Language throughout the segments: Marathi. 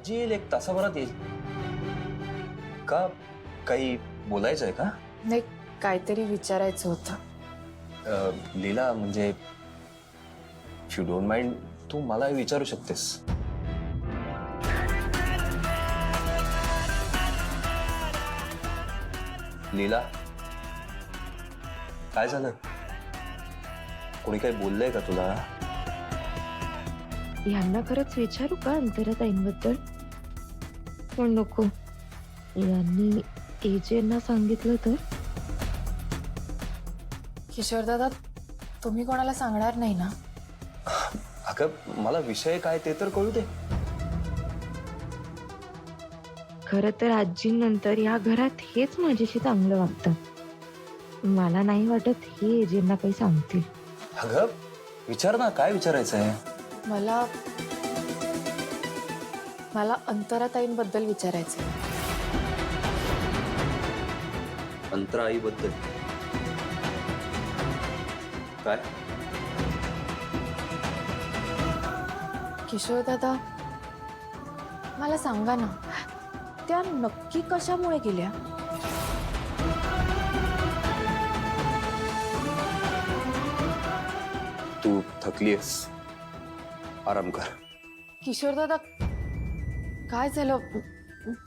आजी येईल, 1 तासाभरात येईल. का काही बोलायचं आहे का? नाही, काहीतरी विचारायचं होतं. लीला, म्हणजे इफ यू डोंट माइंड, तू मला विचारू शकतेस. लीला, काय झालं? कोणी काही बोललंय का तुला? यांना खरंच विचारू का अंतराताईंबद्दल? पण नको, यांनी एजेंना सांगितलं तर? किशोर दादा, तुम्ही कोणाला सांगणार नाही ना? अगं, मला विषय काय ते तर कळू दे. खरं तर आजींनंतर या घरात हेच माझ्याशी चांगलं वागतं. मला नाही वाटत हे एजेंना काही सांगतील. अगं, विचार ना, काय विचारायचंय? मला अंतराताईंबद्दल विचारायचं. अंतराईबद्दल काय? किशोर दादा, मला सांगा ना, त्या नक्की कशामुळे गेल्या? तू थकलीयस, आराम कर. किशोर दादा, काय झालं?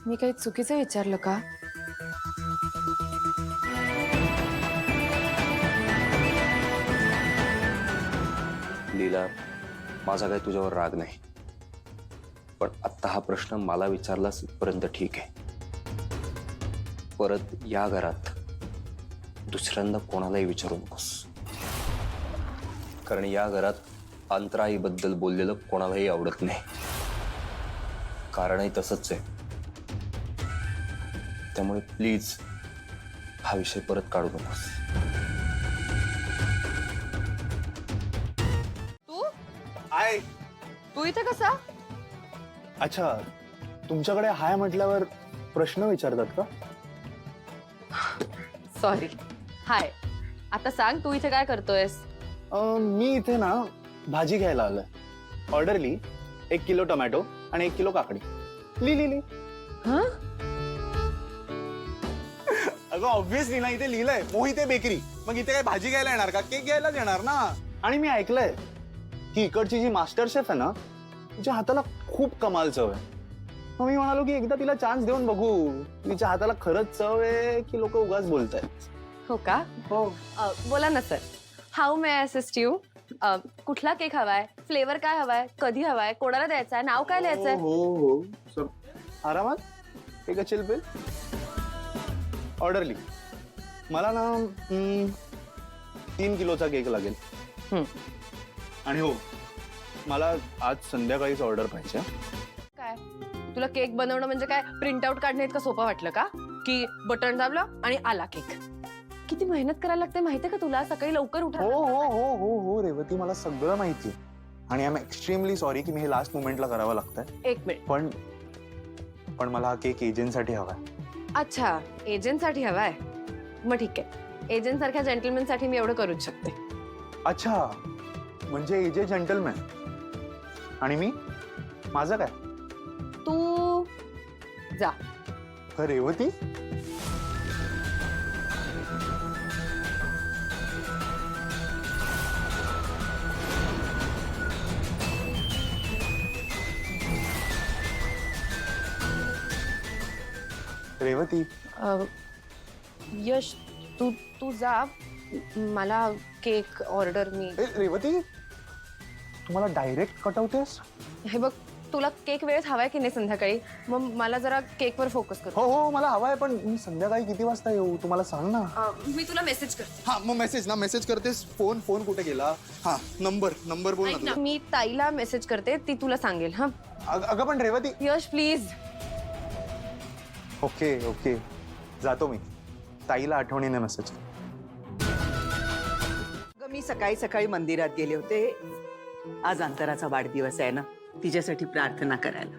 मी काही चुकीचं विचारलं का? लीला, माझा काही तुझ्यावर राग नाही, पण आत्ता हा प्रश्न मला विचारलास इथपर्यंत ठीक आहे. परत या घरात दुसऱ्यांदा कोणालाही विचारू नकोस, कारण या घरात अंतराईबद्दल बोललेलं कोणालाही आवडत नाही. कारणही तसंच आहे. त्यामुळे प्लीज हा विषय परत काढू नकोस. हाय. तू इथे कसा? अच्छा, तुमच्याकडे हाय म्हटल्यावर प्रश्न विचारतात का? सॉरी. हाय, आता सांग तू इथे काय करतोयस? मी इथे ना भाजी घ्यायला आलोय. ऑर्डर लिही. 1 किलो टोमॅटो आणि 1 किलो काकडी. लिही. हं? अगं ऑब्व्हियसली ना, इथे लिहिलंय मोहिते बेकरी. मग इथे काय भाजी घ्यायला येणार का? केक घ्यायलाच येणार ना. आणि मी ऐकलंय की इकडची जी मास्टर शेफ आहे ना, तिच्या हाताला खूप कमाल चव आहे. मग मी म्हणालो की एकदा तिला चान्स देऊन बघू, तिच्या हाताला खरंच चव आहे की लोक उगाच बोलतायत. हो का? हो. बोला ना sir. How may I assist you? कुठला केक हवाय? फ्लेवर काय हवाय? कधी हवाय? कोणाला द्यायचा? नाव काय लिहायचंय? हो. सर, आरामात. एक चिल बिल. ऑर्डर लिही. मला ना 3 किलोचा केक लागेल. आणि हो, मला आज संध्याकाळीच ऑर्डर पाहिजे. काय तुला केक बनवणं म्हणजे काय प्रिंट आउट काढणं इतकं सोपं वाटलं का? की बटन दाबलं आणि आला केक? किती मेहनत करायला लागते माहितीये का तुला? सकाळी लवकर उठा. हो रेवती, मला सगळं माहिती. आणि आय एम एक्स्ट्रीमली सॉरी की मी हे लास्ट मोमेंटला करावं लागतंय. 1 मिनिट. पण मला हा केक एजंटसाठी हवाय. अच्छा, एजंटसाठी हवाय? मग ठीक आहे. एजंट सारख्या जेंटलमॅन साठी मी एवढं करूच शकते. अच्छा, म्हणजे एजे जेंटलमॅन. आणि मी, माझं काय? तू जा. रेवती, रेवती. यश, तू जा. मला केक ऑर्डर मी. रेवती, तुम्हाला डायरेक्ट कटवतेस? हे बघ, तुला केक वेळेस हवाय की नाही संध्याकाळी? मग मला जरा केकवर फोकस कर. हो, मला हवाय, पण मी संध्याकाळी किती वाजता येऊ तुम्हाला सांग ना. मी तुला मेसेज करते. हा, मग मेसेज करतेस. फोन कुठे गेला? हा, नंबर बोल ऐक ना. ना, मी ताईला मेसेज करते, ती तुला सांगेल. हा अगं पण रेवती. यश प्लीज. ओके, जातो मी. ताईला आठवणीने मेसेज. मी सकाळी सकाळी मंदिरात गेले होते. आज अंतराचा वाढदिवस आहे ना, तिच्यासाठी प्रार्थना करायला.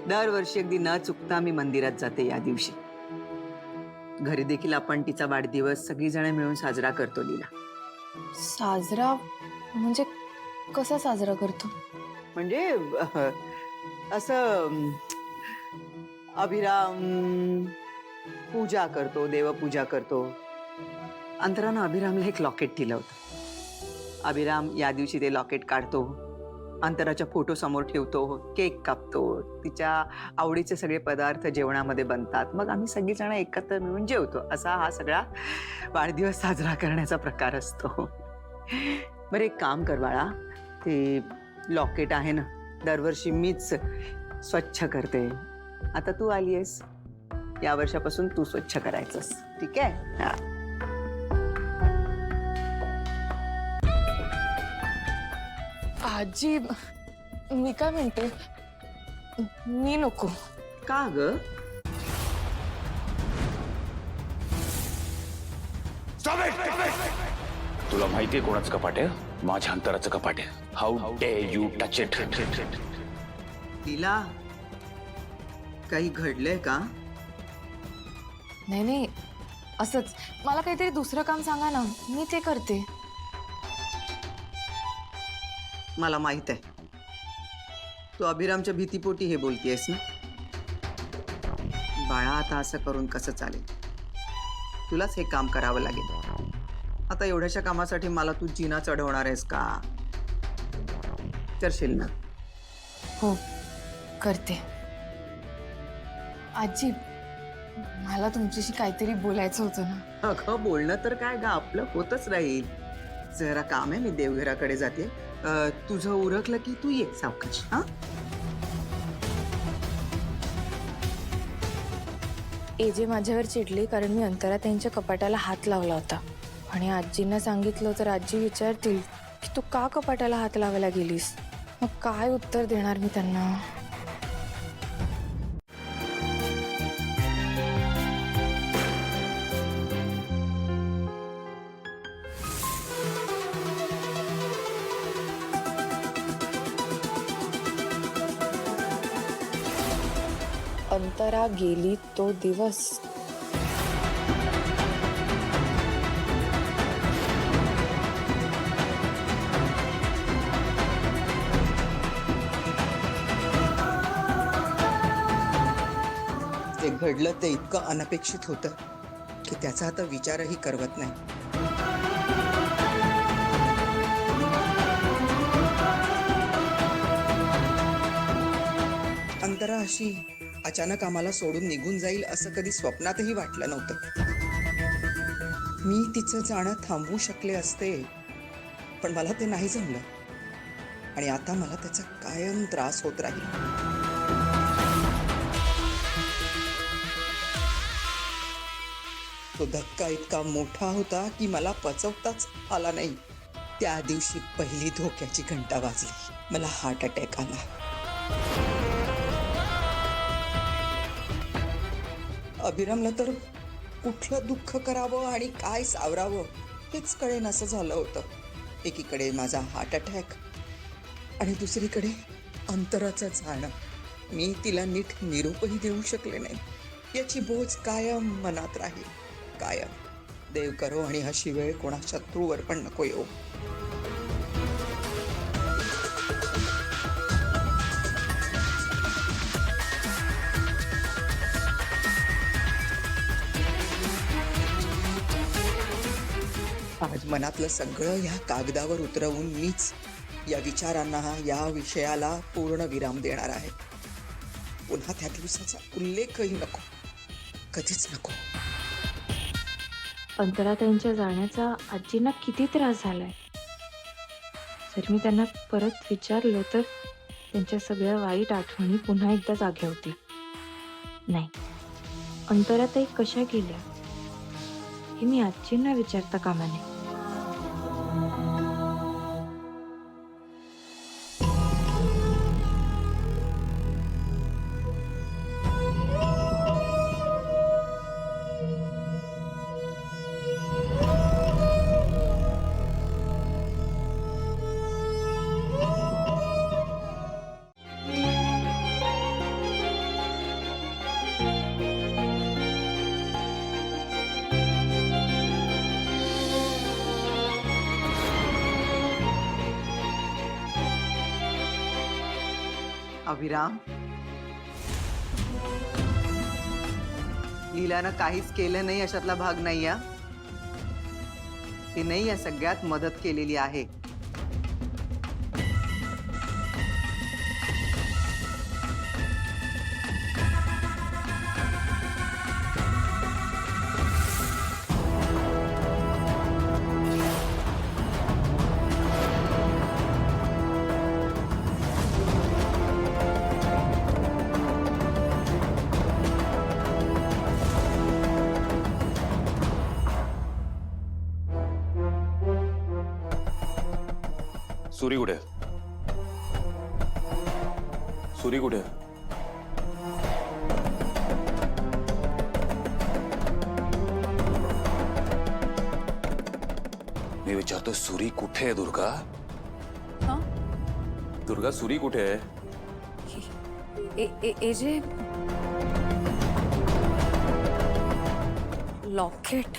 दरवर्षी अगदी न चुकता मी मंदिरात जाते या दिवशी. घरी देखील आपण तिचा वाढदिवस सगळीजण मिळून साजरा करतो. लीला, साजरा म्हणजे कसा साजरा करतो? म्हणजे असं अभिराम पूजा करतो, देवपूजा करतो. अंतरानं अभिरामला एक लॉकेट दिलं होतं. अभिराम या दिवशी ते लॉकेट काढतो, अंतराच्या फोटो समोर ठेवतो, केक कापतो, तिच्या आवडीचे सगळे पदार्थ जेवणामध्ये बनतात. मग आम्ही सगळीजण एकत्र मिळून जेवतो. असा हा सगळा वाढदिवस साजरा करण्याचा प्रकार असतो. बरं एक काम कर बाळा, ते लॉकेट आहे ना, दरवर्षी मीच स्वच्छ करते. आता तू आली आहेस, या वर्षापासून तू स्वच्छ करायचंस, ठीक आहे? हा. आजी मी काय म्हणते, मी नको. का ग? तुला माहितीये कोणाचं कपाट आहे? माझ्या अंतराचं कपाट आहे. How day you touch it. तिला काही घडलंय का? नाही नाही, असंच मला काहीतरी दुसरं काम सांगा ना, मी ते करते. मला माहित आहे, तू अभिरामच्या भीतीपोटी हे बोलतेयस ना. बाळा, आता असं करून कसं चालेल? तुलाच हे काम करावं लागेल. आता एवढ्याशा कामासाठी मला तू जिना चढवणार आहेस का? करशील ना? हो करते. आजी मला तुमच्याशी काहीतरी बोलायचं होतं ना. अगं बोलणं तर काय ग, आपलं होतच राहील. जरा काम आहे, मी देवघराकडे जाते. तुझं उरकलं की तू ये सावकाश. हा, एजे माझ्यावर चिडली कारण मी अंतरा त्यांच्या कपाटाला हात लावला होता. आणि आजींना सांगितलं तर आजी विचारतील की तू का कपाटाला हात लावायला गेलीस. मग काय उत्तर देणार मी त्यांना? अंतरा गेली तो दिवस. ते घडलं ते इतकं अनपेक्षित होतं की त्याचा आता विचारही करवत नाही. अंतरा अशी अचानक आम्हाला सोडून निघून जाईल असं कधी स्वप्नातही वाटलं नव्हतं. मी तिचं जाणं थांबवू शकले असते, पण मला ते नाही जमलं. आणि आता मला त्याचा कायम त्रास होत राहील. तो धक्का इतका मोठा होता की मला पचवताच आला नाही. त्या दिवशी पहिली धोक्याची घंटा वाजली. मला हार्ट अटॅक आला. अभिरामला तर कुठलं दुःख करावं आणि काय सावरावं हेच कळेनासं झालं होतं. एकीकडे माझा हार्ट अटॅक आणि दुसरीकडे अंतराचं जाणं. मी तिला नीट निरोपही देऊ शकले नाही. याची बोझ कायम मनात राहील, कायम. देव करो आणि अशी वेळ कोणा शत्रूवर पण नको येऊ. आज मनातलं सगळं ह्या कागदावर उतरवून मीच या विचारांना, या विषयाला पूर्ण विराम देणार आहे. पुन्हा त्या दिवसाचा उल्लेखही नको, कधीच नको. अंतरा त्यांच्या जाण्याचा आजींना किती त्रास झालाय. जर मी त्यांना परत विचारलं तर त्यांच्या सगळ्या वाईट आठवणी पुन्हा एकदा जाग्या होतील. नाही, अंतराताई कशा गेल्या हे मी आजींना विचारता कामा नये. अभिराम, लीलानं काहीच केलं नाही अशातला भाग नाही या तिने या सगळ्यात मदत केलेली आहे. सुरी कुठे? सुरी कुठे? मी विचारतो सुरी कुठे आहे दुर्गा? दुर्गा सुरी कुठे आहे? AJ locket.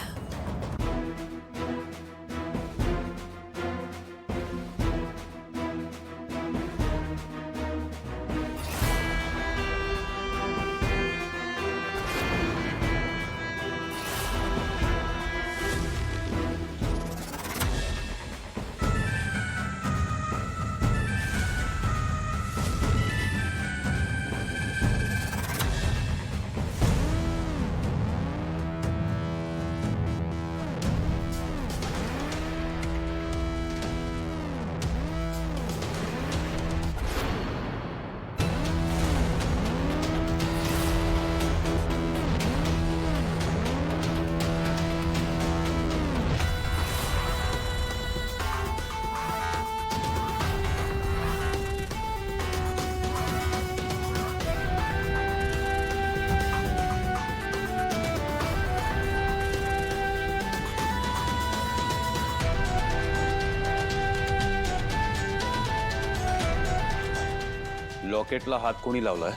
लॉकेटला हात कोणी लावलाय?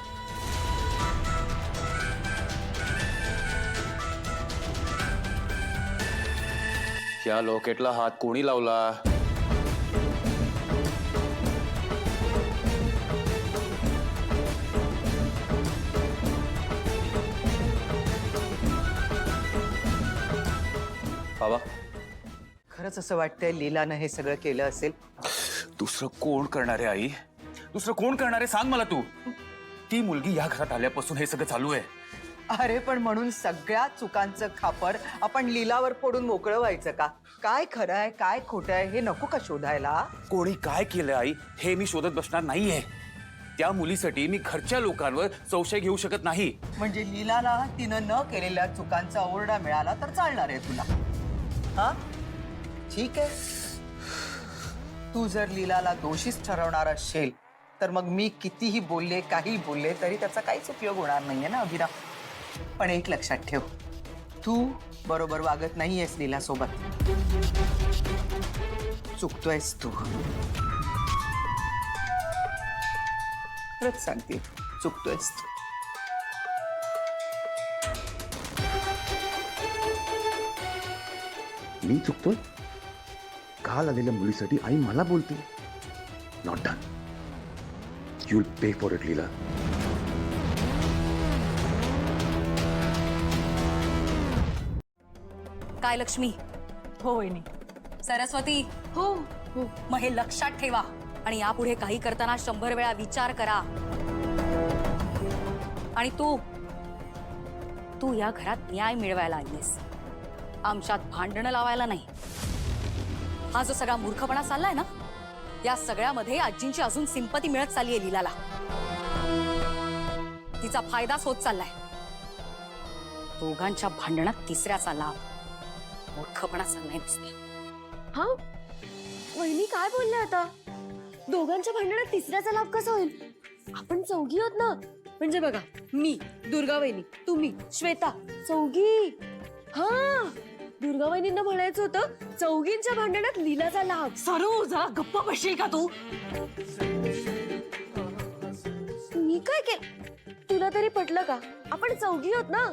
या लॉकेटला हात कोणी लावला? बाबा, खरंच असं वाटतंय लीलानं हे सगळं केलं असेल. दुसरं कोण करणार आहे आई? दुसरं कोण करणार आहे सांग मला तू. ती मुलगी या घरात आल्यापासून हे सगळं चालू आहे. अरे पण म्हणून सगळ्या चुकांचं खापर आपण लीलावर फोडून मोकळं व्हायचं का? काय खरं आहे काय खोटं आहे हे नको का शोधायला? कोणी काय केलं आई हे मी शोधत बसणार नाहीये. त्या मुलीसाठी मी घरच्या लोकांवर संशय घेऊ शकत नाही. म्हणजे लीलाला तिनं न केलेल्या चुकांचा ओरडा मिळाला तर चालणार आहे तुला? हा ठीक आहे. तू जर लीलाला दोषीच ठरवणार असेल तर मग मी कितीही बोलले काही बोलले तरी त्याचा काहीच उपयोग होणार नाहीये ना अभिरा. पण एक लक्षात ठेव, तू बरोबर वागत नाहीयेस लीला सोबत. चुकतोयस तू. खरंच सांगते चुकतोयस तू. मी चुकतोय? काल आलेल्या मुलीसाठी आई मला बोलते. Not done. You will pay for it Leela. काय लक्ष्मी? हो वहिनी. सरस्वती? हो हो. मग हे लक्षात ठेवा आणि यापुढे काही करताना 100 वेळा विचार करा. आणि तू या घरात न्याय मिळवायला आलीस, आमच्यात भांडणं लावायला नाही. हा जो सगळा मूर्खपणा चाललाय ना, या सगळ्यामध्ये आजींची अजून सिंपती मिळत चाललीये लीलाला. तिचा फायदाच होत चाललाय. दोघांच्या भांडणात तिसऱ्याचा लाभ. मूर्खपणा चाललाय नुसता. हा वहिनी काय बोलल्या आता? दोघांच्या भांडणात तिसऱ्याचा लाभ कसा होईल? आपण चौघी आहोत ना. म्हणजे बघा, मी, दुर्गा वहिनी, तुम्ही, श्वेता, चौघी. हा दुर्गा वहिनींना म्हणायचं होतं चौघींच्या भांडणात लीलाचा लाभ. सरू जरा गप्प बसशील का तू? मी काय केलं? तुला तरी पटलं का? आपण चौघी आहोत ना.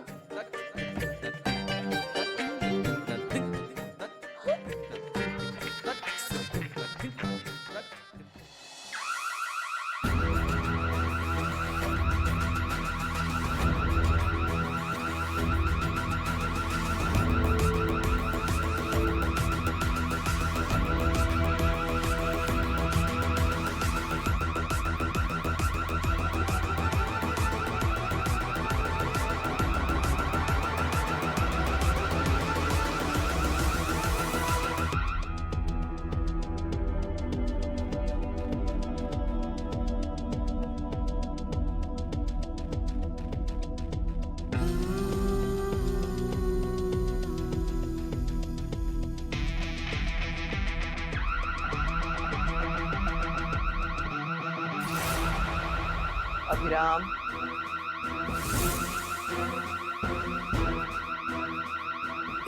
अभिराम,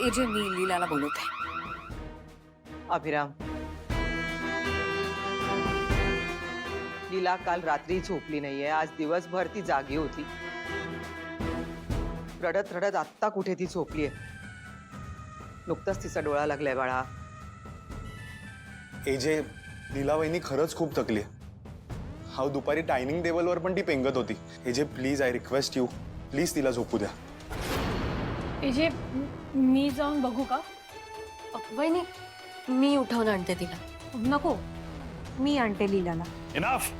एजे मी लीलाला बोलवते. अभिराम, लीला काल रात्री झोपली नाहीये. आज दिवसभर ती जागी होती. रडत रडत आत्ता कुठे ती झोपलीये. नुकताच तिचा डोळा लागलाय बाळा. एजे, लीला वहिनी खरंच खूप थकली. हा दुपारी डायनिंग टेबलवर पण ती पेंगत होती. AJ please, I request you, please तिला झोपू द्या. एजे, मी जाऊन बघू का? वहिनी, मी उठवून आणते तिला. नको, मी आणते लीलाला. इनफ.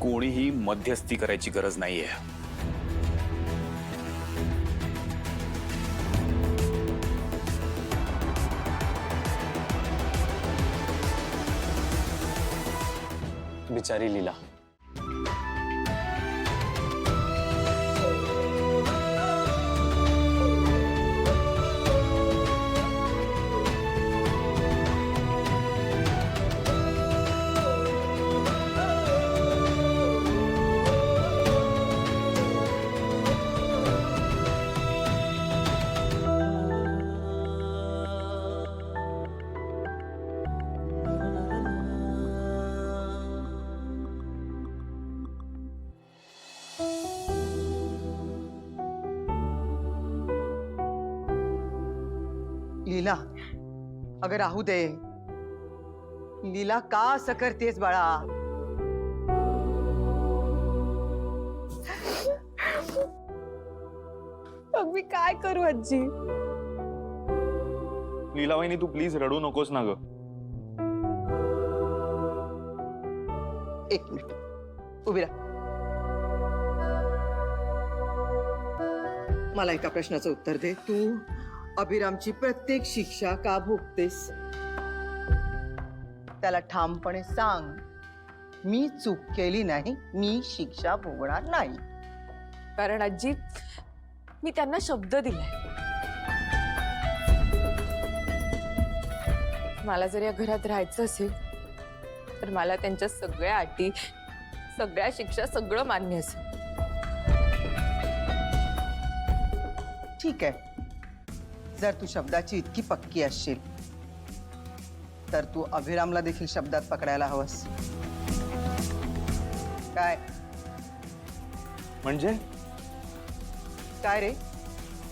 कोणीही मध्यस्थी करायची गरज नाहीये. बिचारी लीला. लीला, अगं राहू दे. लीला, का असं करतेस बाळा? मग मी काय करू आजी? लीला वहिनी, तू प्लीज रडू नकोस ना ग. एक मिनिट उभी राहा. मला एका प्रश्नाचं उत्तर दे. तू अभिरामची प्रत्येक शिक्षा का भोगतेस? त्याला ठामपणे सांग, मी चूक केली नाही, मी शिक्षा भोगणार नाही. कारण आजी, मी त्यांना शब्द दिलाय. मला जर या घरात राहायचं असेल तर मला त्यांच्या सगळ्या अटी, सगळ्या शिक्षा, सगळं मान्य असेल. ठीक आहे, जर तू शब्दाची इतकी पक्की असशील तर तू अभिरामला देखील शब्दात पकडायला हवंस. काय म्हणजे काय रे?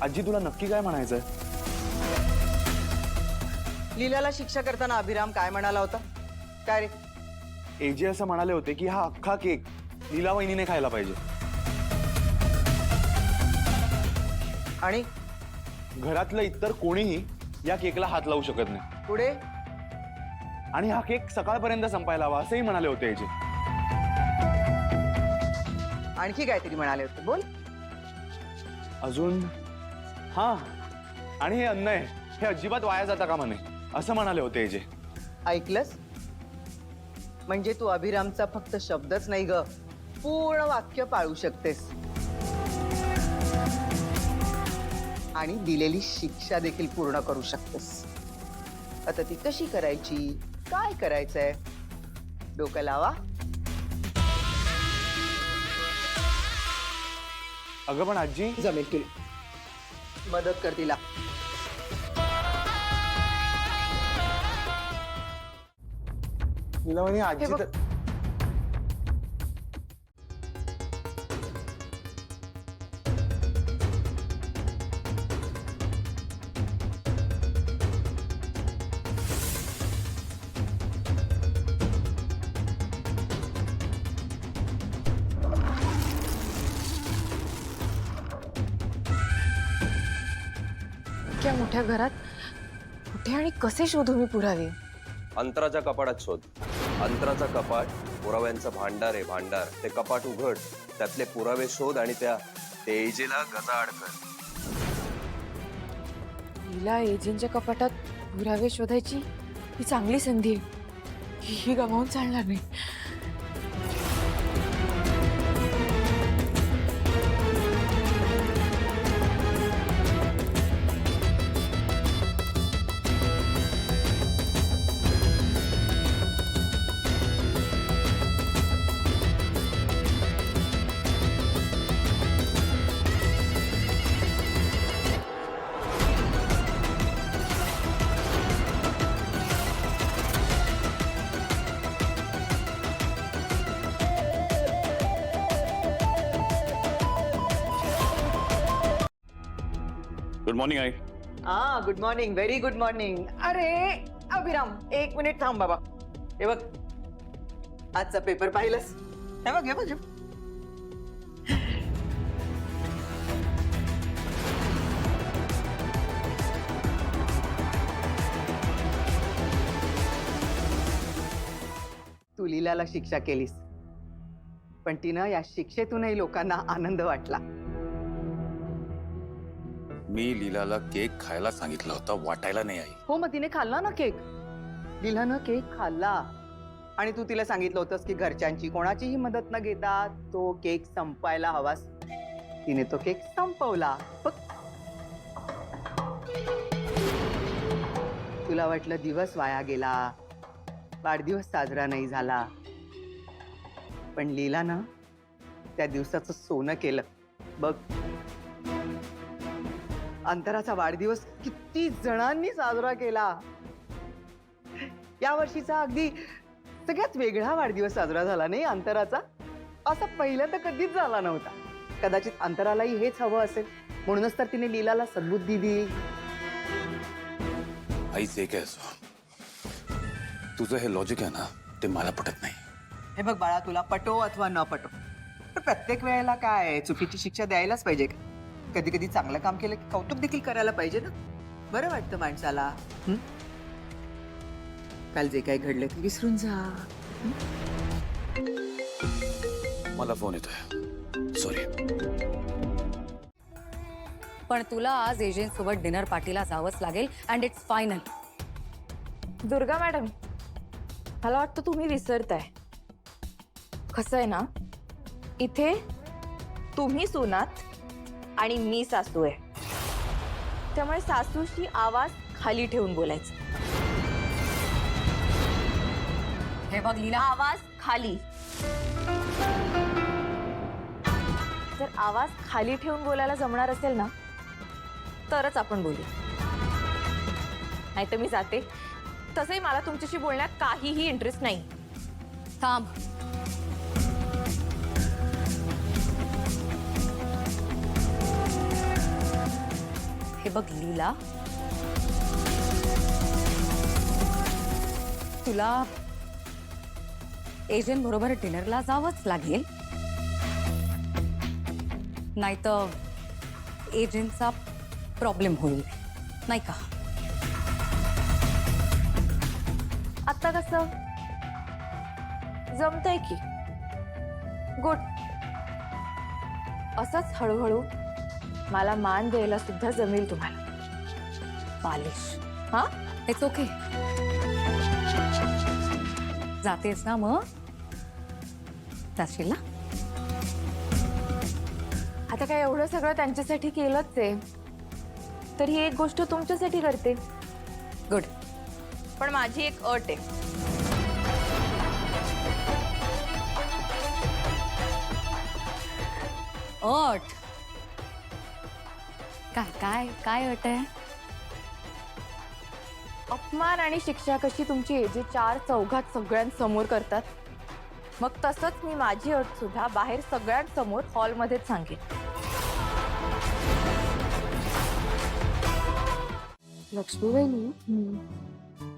आजी, तुला नक्की काय म्हणायचंय? लीलाला शिक्षा करताना अभिराम काय म्हणाला होता? काय रे? एजे असं म्हणाले होते की हा अख्खा केक लीला वहिनीने खायला पाहिजे. आणि घरातलं इतर कोणीही या केकला हात लावू शकत नाही. पुढे? आणि हा केक सकाळपर्यंत संपायला हवा असंही म्हणाले होते एजे. आणखी काहीतरी म्हणाले होते, बोल. अजून हा, आणि हे अन्न आहे, हे अजिबात वाया जाता का म्हणे, असं म्हणाले होते एजे. ऐकलंस? म्हणजे तू अभिरामचा फक्त शब्दच नाही ग, पूर्ण वाक्य पाळू शकतेस. आणि दिलेली शिक्षा देखील पूर्ण करू शकतेस. आता ती कशी करायची, काय करायचंय, डोकं लावा. अगं पण आजी, जमेल तुला, मदत कर तिला. लीला वहिनी, आजी बघ. तर इतक्या मोठ्या घरात कुठे आणि कसे शोधू मी पुरावे? अंतराच्या कपाटात शोध. अंतराचा कपाट पुराव्यांचं भांडार आहे, भांडार. ते कपाट उघड, त्यातले पुरावे शोध आणि त्या तेजेला गजाआड कर. हिला एजंटच्या कपाटात पुरावे शोधायची ही चांगली संधी आहे. ही गमावून चालणार नाही. Good morning I. Good morning, very good morning. अरे अभिराम, 1 मिनिट थांब बाबा. हे बघ, आजचा पेपर पाहिलंस? हे बघ, हे बघ, हे बघ. तू लीलाला शिक्षा केलीस, पण तिनं या शिक्षेतूनही लोकांना आनंद वाटला. मी लीलाला केक खायला सांगितलं होतं, वाटायला नाही आई. हो, मग तिने खाल्ला ना केक. लीलानं केक खाल्ला आणि तू तिला सांगितलं होतंस की घरच्यांची कोणाचीही मदत न घेता तो केक संपायला हवास. तिने तो केक संपवला. बघ, तुला वाटलं दिवस वाया गेला, वाढदिवस साजरा नाही झाला, पण लीलानं त्या दिवसाचं सोनं केलं. बघ, अंतराचा वाढदिवस किती जणांनी साजरा केला. या वर्षीचा अगदी सगळ्यात वेगळा वाढदिवस साजरा झाला नाही अंतराचा. असा पहिला तर कधीच झाला नव्हता. कदाचित अंतरालाही हेच हवं असेल, म्हणूनच तर तिने लीलाला सद्बुद्धी दिली. आई जे काय असो, तुझं हे लॉजिक आहे ना, ते मला पटत नाही. हे बघ बाळा, तुला पटो अथवा न पटो, पण प्रत्येक वेळेला काय चुकीची शिक्षा द्यायलाच पाहिजे का? कधी कधी चांगलं काम केलं की कौतुक देखील करायला पाहिजे ना. बरं वाटतं माणसाला. काल जे काही घडलं ते विसरून जा. मला फोन येतोय, सॉरी. पण तुला आज एजंट सोबत डिनर पार्टीला जावंच लागेल and it's final. Durga madam, मला वाटतं तुम्ही विसरताय. कसं आहे ना, इथे तुम्ही सुनात आणि मी सासू आहे, त्यामुळे सासूशी आवाज खाली ठेवून बोलायचं. हे बघ लीला, आवाज खाली. जर आवाज खाली ठेवून बोलायला जमणार असेल ना, तरच आपण बोलू. नाही तर मी जाते. तसंही मला तुमच्याशी बोलण्यात काहीही इंटरेस्ट नाही. थांब. हे बघ लीला, तुला एजंट बरोबर डिनरला जावंच लागेल, नाहीतर एजंटचा प्रॉब्लेम होईल, नाही का? आता कसं जमतंय की? गुड. असंच हळूहळू मला मान द्यायला सुद्धा जमेल तुम्हाला. बालिश. हा, इट्स ओके. जातेस ना मग? जाशील ना? आता काय एवढं सगळं त्यांच्यासाठी केलंच आहे, तर ही एक गोष्ट तुमच्यासाठी करते. गुड. पण माझी एक अट आहे. अट? काय काय काय अट आहे? अपमान आणि शिक्षा कशी तुमची एजे 4 चौघात सगळ्यांसमोर करतात, मग तसंच मी माझी अट सुद्धा बाहेर सगळ्यांसमोर हॉलमध्येच सांगेन. लक्ष्मीबाईनी,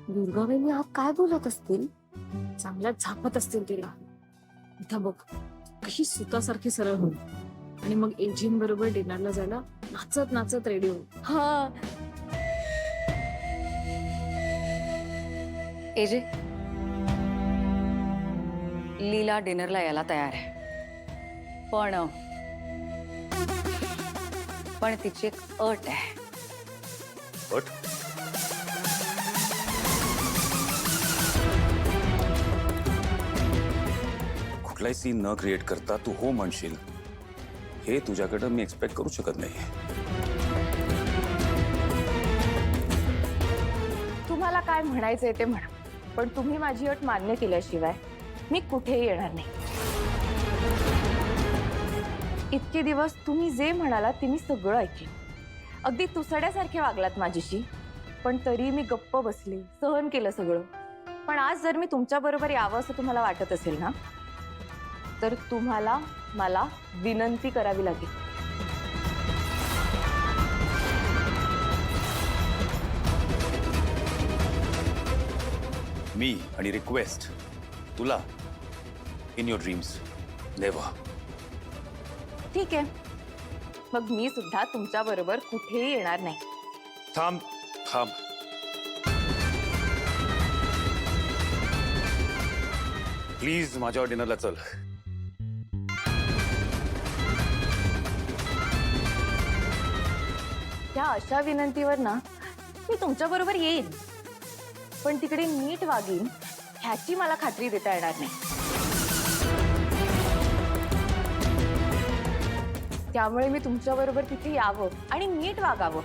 दुर्गाबाईनी आज काय बोलत असतील? चांगल्या झापत असतील तिला. आता बघ कशी सुतासारखी सरळ होईल आणि मग एजिन बरोबर डिनरला जायला नाचत नाचत रेडी होईल. हा, एजे, लीला डिनरला यायला तयार आहे, पण तिची एक अट आहे. बट कुठलाही सीन न क्रिएट करता तू हो म्हणशील, हे तुझ्याकडं मी एक्सपेक्ट करू शकत नाही. तुम्हाला काय म्हणायचंय ते म्हणा, पण तुम्ही माझी अट मान्य केल्याशिवाय मी कुठेही येणार नाही. इतके दिवस तुम्ही जे म्हणालात ते मी सगळं ऐकलं. अगदी तुसड्यासारखे वागलात माझ्याशी, पण तरी मी गप्प बसले, सहन केलं सगळं. पण आज जर मी तुमच्या बरोबर यावं असं तुम्हाला वाटत असेल ना, तर तुम्हाला मला विनंती करावी लागेल. मी आणि रिक्वेस्ट तुला इन युअर ड्रीम्स नेव्हर. ठीक आहे, मग मी सुद्धा तुमच्या बरोबर कुठेही येणार नाही. थांब थांब. प्लीज माझ्यावर डिनरला चल. त्या अशा विनंतीवर ना मी तुमच्या बरोबर येईन, पण तिकडे नीट वागीन ह्याची मला खात्री देता येणार नाही. त्यामुळे मी तुमच्या बरोबर तिथे यावं आणि नीट वागावं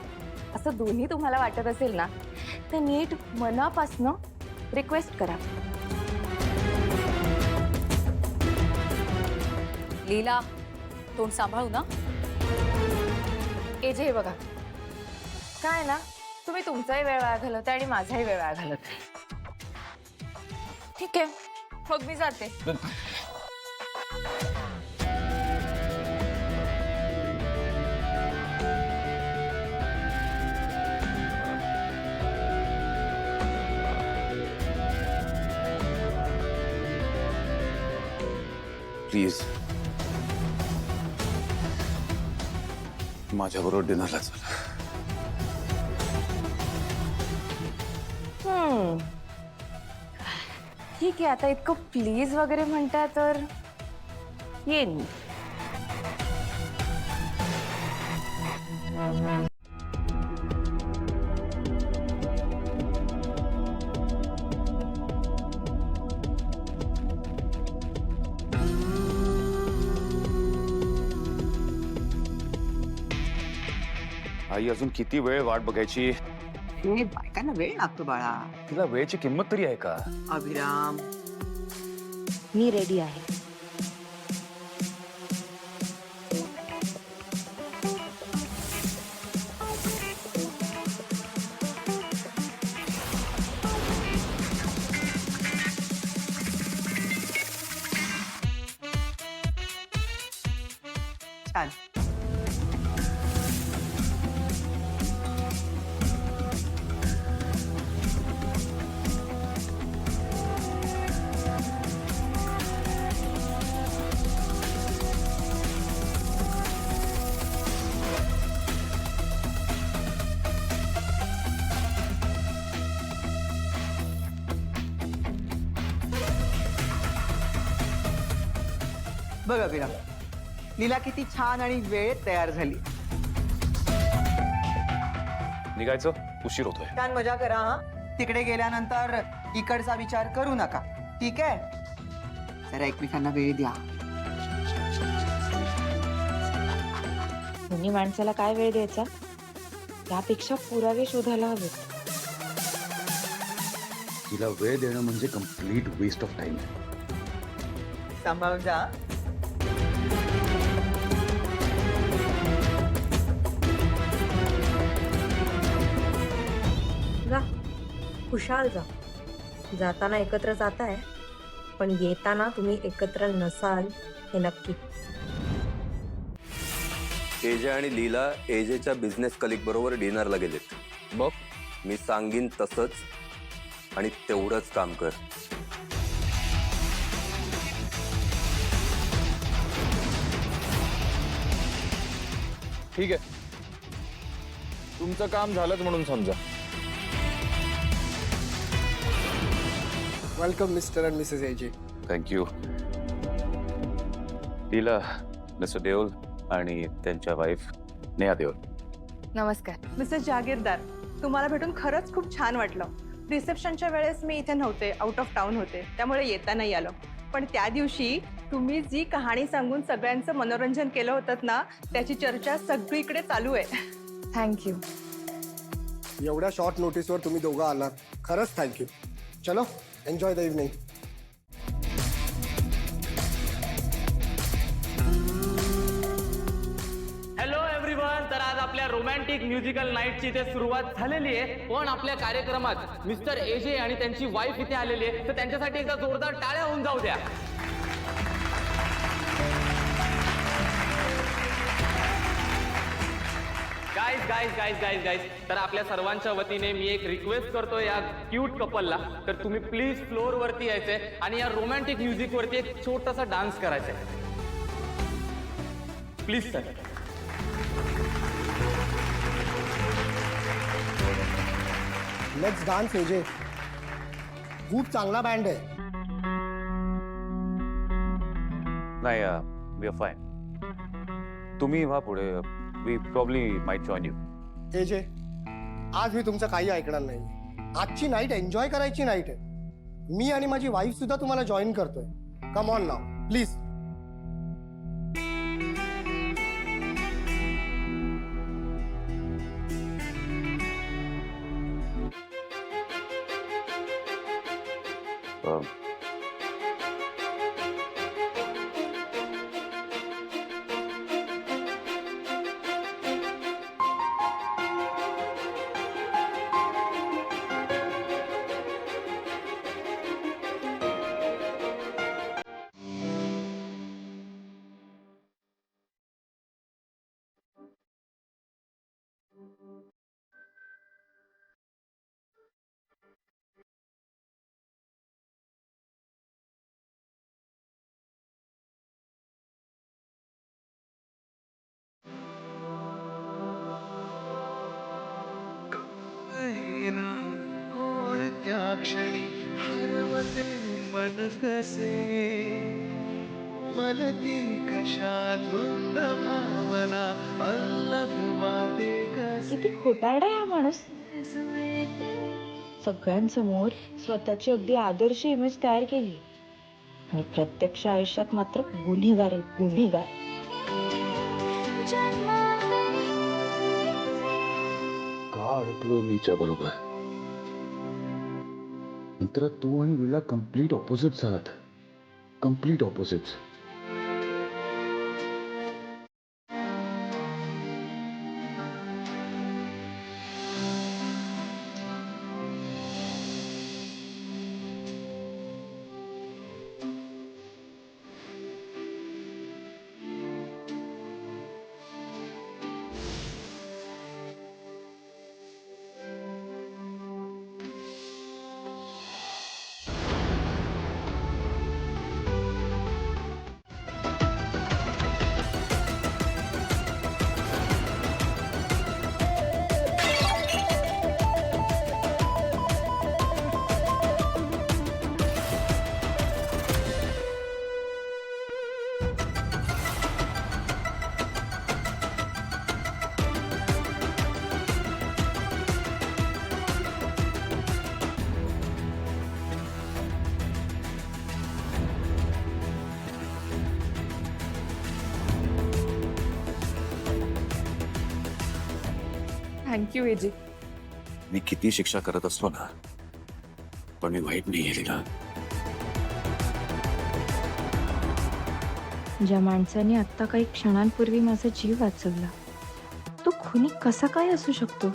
असं दोन्ही तुम्हाला वाटत असेल ना, तर नीट मनापासनं रिक्वेस्ट करा. लीला, तोंड सांभाळू ना. एजे हे बघा, काय ना तुम्ही तुमचाही वेळ वाया घालवताय आणि माझाही वेळ वाया घालवताय. ठीक आहे, मग मी जाते. प्लीज माझ्याबरोबर डिनरला चल. ठीक आहे, आता इतकं प्लीज वगैरे म्हणता तर येईन मी. आई अजून किती वेळ वाट बघायची. हे बायकांना वेळ लागतो बाळा. तिला वेळची किंमत तरी आहे का. अभिराम, मी रेडी आहे. छान. बघ अभिराम, लीला किती छान आणि वेळेत तयार झाली. निघायचं, उशीर होतोय. छान मजा करा हा. तिकडे गेल्यानंतर इकडचा विचार करू नका, ठीक आहे? जरा एकमेकांना वेळ द्या. दोन्ही माणसाला काय वेळ द्यायचा, त्यापेक्षा पुरावे शोधायला हवेत. तिला वेळ देणं म्हणजे कम्प्लीट वेस्ट ऑफ टाइम आहे. सांभाळून जा. जा, खुशाल जा. जाताना एकत्र जाताय, पण येताना तुम्ही एकत्र नसाल हे नक्की. एजे आणि लीला एजेच्या बिझनेस कलिग बरोबर डिनरला गेलेत. बघ, मी सांगीन तसंच आणि तेवढंच काम कर. ठीक आहे, तुमचं काम झालंच म्हणून समजा. Welcome mister and Mrs AJ. Thank you. Leela, mister Deol आणि त्यांच्या वाईफ नेहा देओल. नमस्कार. मिसेस जागीरदार, तुम्हाला भेटून खरंच खूप छान वाटलं. रिसेप्शनच्या वेळेस मी इथे नव्हते, आउट ऑफ टाउन होते, त्यामुळे येता नाही आलं. पण त्या दिवशी तुम्ही जी कहाणी सांगून सगळ्यांचं मनोरंजन केलं होतं ना, त्याची चर्चा सगळीकडे चालू आहे. थँक्यू. एवढ्या शॉर्ट नोटीसवर तुम्ही दोघं आलात, खरंच थँक्यू. चलो, enjoy the evening. Hello everyone. तर आज आपल्या रोमॅन्टिक म्युझिकल नाईटची इथे सुरुवात झालेली आहे. पण आपल्या कार्यक्रमात मिस्टर एजे आणि त्यांची वाईफ इथे आलेली आहे, तर त्यांच्यासाठी एकदा जोरदार टाळ्या होऊन जाऊ द्या. गाईज गाईज तर आपल्या सर्वांच्या वतीने मी एक रिक्वेस्ट करतो या क्यूट कपलला, तर तुम्ही प्लीज फ्लोअर वरती यायचंय आणि या रोमॅन्टिक म्युझिक वरती एक छोटासा डान्स करायचा आहे. Please sir. Let's dance AJ. खूप चांगला बँड आहे. नाही वी आर फाईन. तुम्ही व्हा पुढे. We probably might join you. AJ, आज मी तुमचं काही ऐकणार नाही. आजची नाईट एन्जॉय करायची नाईट आहे. मी आणि माझी वाईफ सुद्धा तुम्हाला जॉईन करतोय. Come on now please. क्षणी हरवते मन कसे मलती कशात वृंद भावना अल्लग वाटे कसे. किती खोटारडा आहे हा माणूस. सगळ्यांसमोर स्वतःची अगदी आदर्श इमेज तयार केली आणि प्रत्यक्ष आयुष्यात मात्र गुन्हेगार आहे, गुन्हेगार. का अडकलो मीच्या बरोबर. नंतर तू आणि विला कम्प्लीट ऑपोजिट झालात. Complete opposite. Thank you AJ. मी किती शिक्षा करत असतो ना, पण मी वाईट नाही गेलेला. ज्या माणसाने आत्ता काही क्षणांपूर्वी माझा जीव वाचवला, तो खुनी कसा काय असू शकतो?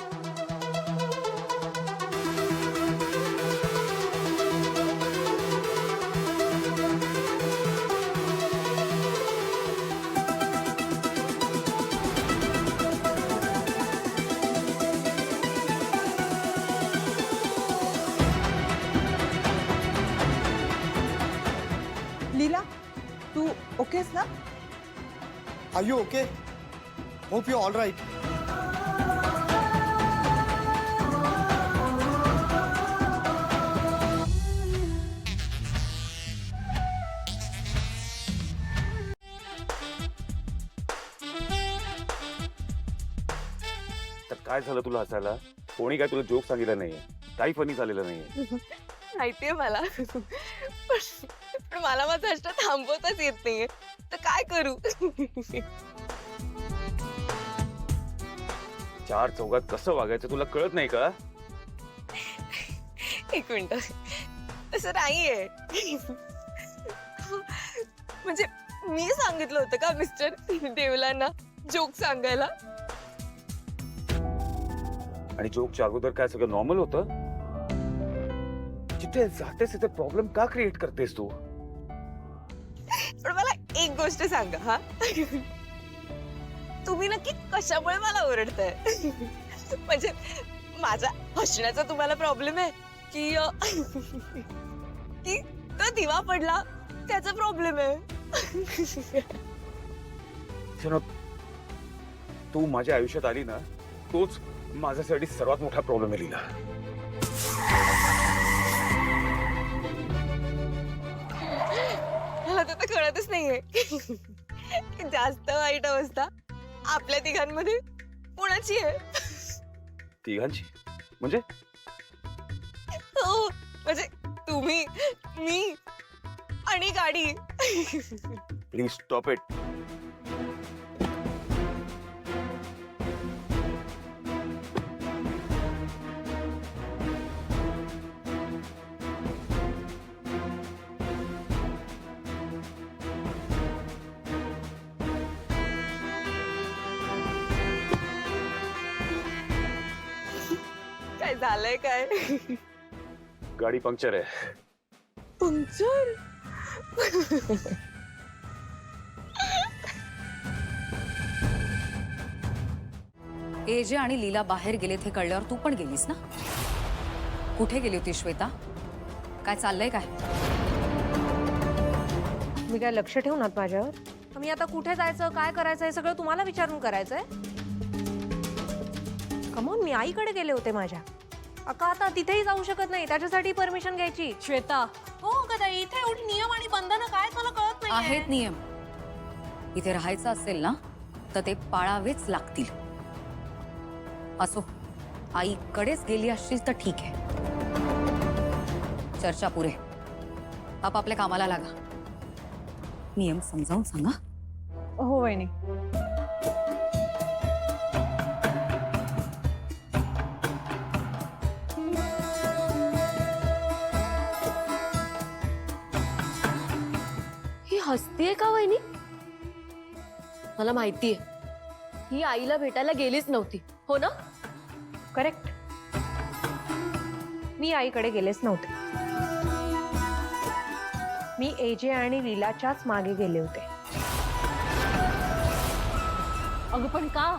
लीला, तू ओकेस ना? Are you okay? Hope you all right. तर काय झालं तुला हसायला? कोणी काय तुला जोक सांगितला नाहीये, काही फनी झालेलं नाहीये. माहितीये मला, पण मला माझं हसणं थांबवताच येत नाहीये, तर काय करू? चार चौघात कसं वागायचं तुला कळत नाही का? एक मिनिट, तसं नाहीये. म्हणजे मी सांगितलं होतं का मिस्टर देवलांना जोक सांगायला? आणि जोकच्या अगोदर काय सगळं नॉर्मल होतं? जिथे जातेस तिथे प्रॉब्लेम का क्रिएट करतेस तू? पण मला एक गोष्ट सांगा, हा, तुम्ही नक्की कशामुळे मला ओरडताय? म्हणजे माझ्या हसण्याचा तुम्हाला प्रॉब्लेम आहे की की तो दिवा पडला त्याचा प्रॉब्लेम आहे? तू माझ्या आयुष्यात आली ना, तोच माझ्यासाठी सर्वात मोठा प्रॉब्लेम आहे लीला. मला तर कळतच नाहीये की जास्त वाईट अवस्था आपल्या तिघांमध्ये कोणाची आहे? तिघांची म्हणजे? हो, म्हणजे तुम्ही, मी आणि गाडी. Please stop it. काय झालंय काय? गाडी पंक्चर आहे. पंक्चर? एजे आणि लीला बाहेर गेलेत हे कळल्यावर तू पण गेलीस ना? कुठे गेली होती श्वेता? काय चाललंय काय? मी काय लक्ष ठेवून माझ्यावर? मी आता कुठे जायचं, काय करायचं हे सगळं तुम्हाला विचारून करायचंय? कमॉन, मी आईकडे गेले होते माझ्या. अका आता तिथेही जाऊ शकत नाही, त्याच्यासाठी परमिशन घ्यायची. श्वेता, हो का, इथे एवढी नियम आणि बंधनं काय मला कळत नाही. आहेत नियम. इथे राहायचं असेल ना तर ते पाळावेच लागतील. असो, आईकडेच गेली असशील तर ठीक आहे. चर्चा पुरे. आपापल्या कामाला लागा. नियम समजावून सांगा. हो वहिनी. ही हसतीये का वहिनी? मला माहितीये ही आईला भेटायला गेलीच नव्हती, हो ना? करेक्ट. मी आईकडे गेलेच नव्हते. मी एजे आणि लीलाच्याच मागे गेले होते. अगं पण का?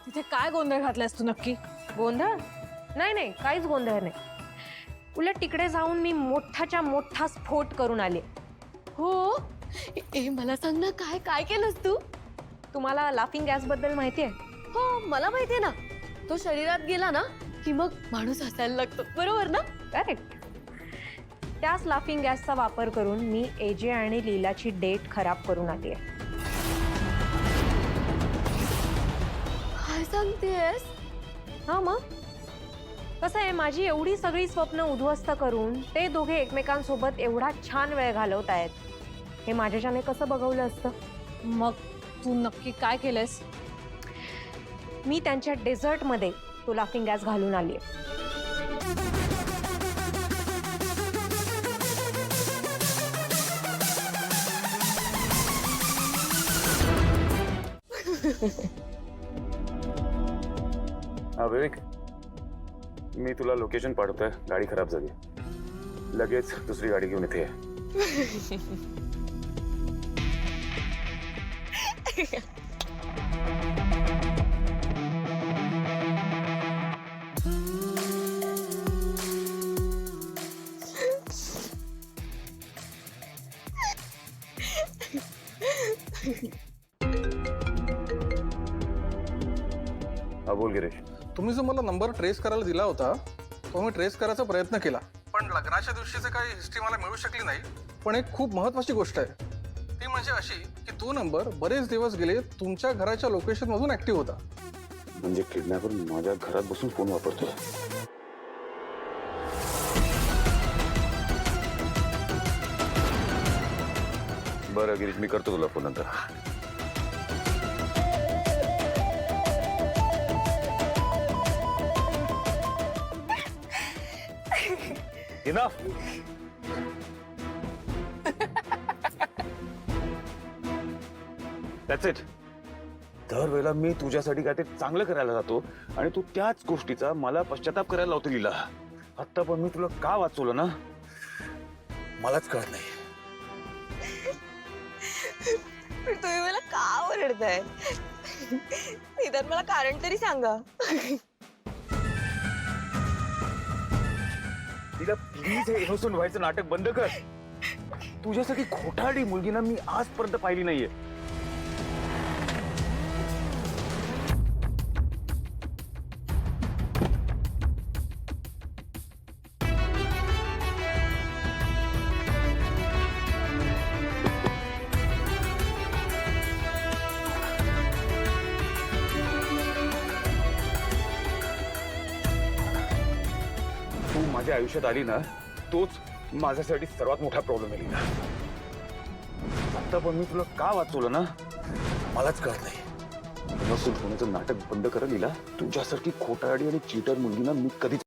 तिथे काय गोंधळ घातलास तू नक्की? गोंधळ? नाही नाही, काहीच गोंधळ नाही. उलट तिकडे जाऊन मी मोठाच्या मोठा स्फोट करून आले. हो? मला सांग ना, काय काय केलंस तू? तुम्हाला लाफिंग गॅस बद्दल माहितीये? हो, मला माहितीये ना. तो शरीरात गेला ना की मग माणूस हसायला लागतो, बरोबर ना? करेक्ट. त्याच लाफिंग गॅसचा वापर करून मी एजे आणि लीलाची डेट खराब करून आली आहे. काय सांगतेस? हा मग कसं आहे, माझी एवढी सगळी स्वप्न उद्ध्वस्त करून ते दोघे एकमेकांसोबत एवढा छान वेळ घालवत आहेत, हे माझ्याच्याने कसं बघवलं असतं? मग तू नक्की काय केलंस? मी त्यांच्या डेझर्टमध्ये तो लाफिंग गॅस घालून आली आहे. हा विवेक, मी तुला लोकेशन पाठवतोय. गाडी खराब झाली, लगेच दुसरी गाडी घेऊन इथे ये. हा बोल गिरीश. तुम्ही जो मला नंबर ट्रेस करायला दिला होता तो मी ट्रेस करायचा प्रयत्न केला, पण लग्नाच्या दिवशीची काही हिस्ट्री मला मिळू शकली नाही. पण एक खूप महत्वाची गोष्ट आहे, ती म्हणजे अशी की तो नंबर बरेच दिवस गेले तुमच्या घराच्या लोकेशन मधून ऍक्टिव्ह होता. म्हणजे किडनॅपर माझ्या घरात बसून फोन वापरतोय. बरं गिरीश, मी करतो तुला फोन नंतर. Enough. That's it. दरवेळेला मी तुझ्यासाठी काय ते चांगलं करायला जातो आणि तू त्याच गोष्टीचा मला पश्चाताप करायला लावतो लीला. आता पण मी तुला का वाचवलं ना, मलाच कळत नाही. तुम्ही मला का ओरडताय? निदान मला कारण तरी सांगा. तिला प्लीज हे इनोसंट व्हायचं नाटक बंद कर. तुझ्यासाठी खोटारडी मुलगी ना मी आजपर्यंत पाहिली नाहीये. तू माझ्या आयुष्यात आली ना, तोच माझ्यासाठी सर्वात मोठा प्रॉब्लेम आहे लीला. आता पण मी तुला का वाचवलं ना मलाच कळत नाही. नसून होण्याचं नाटक बंद कर लीला. तुझ्यासारखी खोटारडी आणि चीटर मुलगी ना मी कधीच